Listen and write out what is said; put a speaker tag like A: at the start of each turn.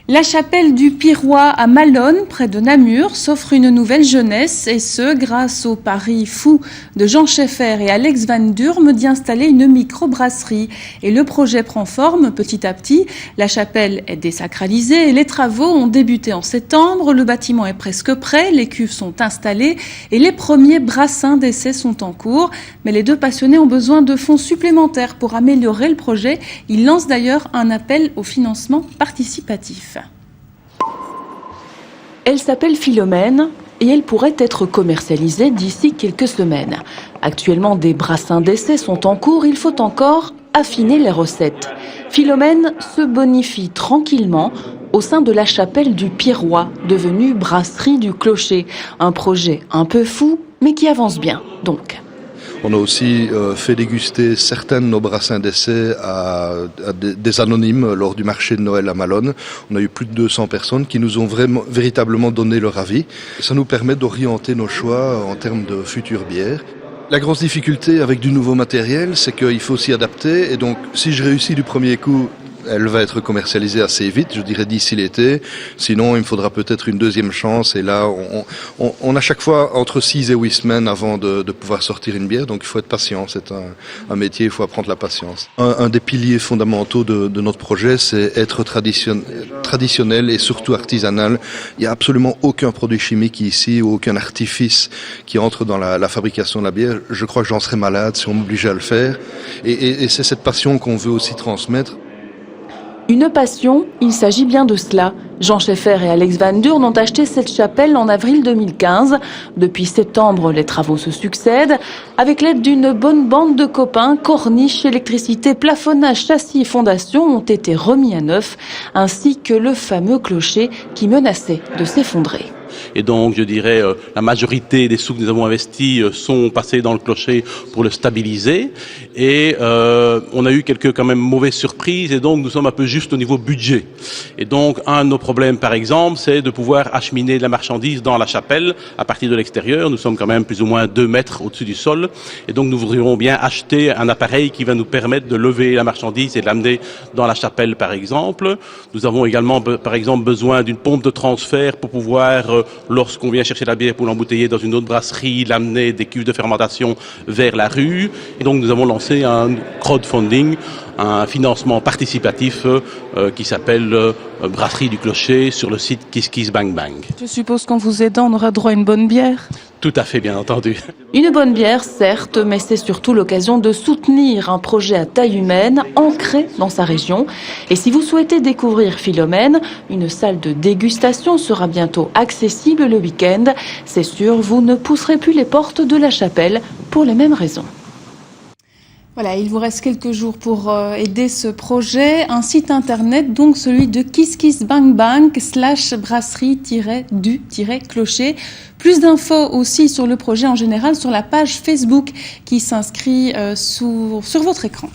A: La chapelle du Pirois à Malonne, près de Namur, s'offre une nouvelle jeunesse, et ce, grâce au pari fou de Jean Scheffer et Alex Van Durme d'y installer une microbrasserie. Et le projet prend forme petit à petit. La chapelle est désacralisée et les travaux ont débuté en septembre. Le bâtiment est presque prêt, les cuves sont installées et les premiers brassins d'essai sont en cours. Mais les deux passionnés ont besoin de fonds supplémentaires pour améliorer le projet. Ils lancent d'ailleurs un appel au financement participatif. Elle s'appelle Philomène et elle pourrait être commercialisée d'ici quelques semaines. Actuellement, des brassins d'essai sont en cours, il faut encore affiner les recettes. Philomène se bonifie tranquillement au sein de la chapelle du Pirois, devenue brasserie du Clocher. Un projet un peu fou, mais qui avance bien, donc.
B: On a aussi fait déguster certains de nos brassins d'essai à des anonymes lors du marché de Noël à Malonne. On a eu plus de 200 personnes qui nous ont véritablement donné leur avis. Ça nous permet d'orienter nos choix en termes de futures bières. La grosse difficulté avec du nouveau matériel, c'est qu'il faut s'y adapter. Et donc, si je réussis du premier coup, elle va être commercialisée assez vite, je dirais d'ici l'été. Sinon, il me faudra peut-être une deuxième chance. Et là, on a chaque fois entre 6 et 8 semaines avant de pouvoir sortir une bière. Donc, il faut être patient. C'est un métier, il faut apprendre la patience. Un des piliers fondamentaux de notre projet, c'est être traditionnel et surtout artisanal. Il n'y a absolument aucun produit chimique ici ou aucun artifice qui entre dans la fabrication de la bière. Je crois que j'en serais malade si on m'obligeait à le faire. Et c'est cette passion qu'on veut aussi transmettre.
A: Une passion, il s'agit bien de cela. Jean Scheffer et Alex Van Durme ont acheté cette chapelle en avril 2015. Depuis septembre, les travaux se succèdent. Avec l'aide d'une bonne bande de copains, corniche, électricité, plafonnage, châssis et fondation ont été remis à neuf, ainsi que le fameux clocher qui menaçait de s'effondrer.
C: Et donc, je dirais, la majorité des sous que nous avons investis sont passés dans le clocher pour le stabiliser. Et on a eu quelques quand même mauvaises surprises. Et donc, nous sommes un peu juste au niveau budget. Et donc, un de nos problèmes, par exemple, c'est de pouvoir acheminer de la marchandise dans la chapelle à partir de l'extérieur. Nous sommes quand même plus ou moins 2 mètres au-dessus du sol. Et donc, nous voudrions bien acheter un appareil qui va nous permettre de lever la marchandise et de l'amener dans la chapelle, par exemple. Nous avons également, par exemple, besoin d'une pompe de transfert pour pouvoir lorsqu'on vient chercher la bière pour l'embouteiller dans une autre brasserie, l'amener des cuves de fermentation vers la rue. Et donc nous avons lancé un crowdfunding, un financement participatif qui s'appelle Brasserie du Clocher sur le site Kiss Kiss Bang Bang.
A: Je suppose qu'en vous aidant, on aura droit à une bonne bière ?
C: Tout à fait, bien entendu.
A: Une bonne bière, certes, mais c'est surtout l'occasion de soutenir un projet à taille humaine, ancré dans sa région. Et si vous souhaitez découvrir Philomène, une salle de dégustation sera bientôt accessible le week-end. C'est sûr, vous ne pousserez plus les portes de la chapelle pour les mêmes raisons. Voilà, il vous reste quelques jours pour aider ce projet. Un site internet, donc celui de kisskissbangbang/brasserie-du-clocher. Plus d'infos aussi sur le projet en général sur la page Facebook qui s'inscrit sur votre écran.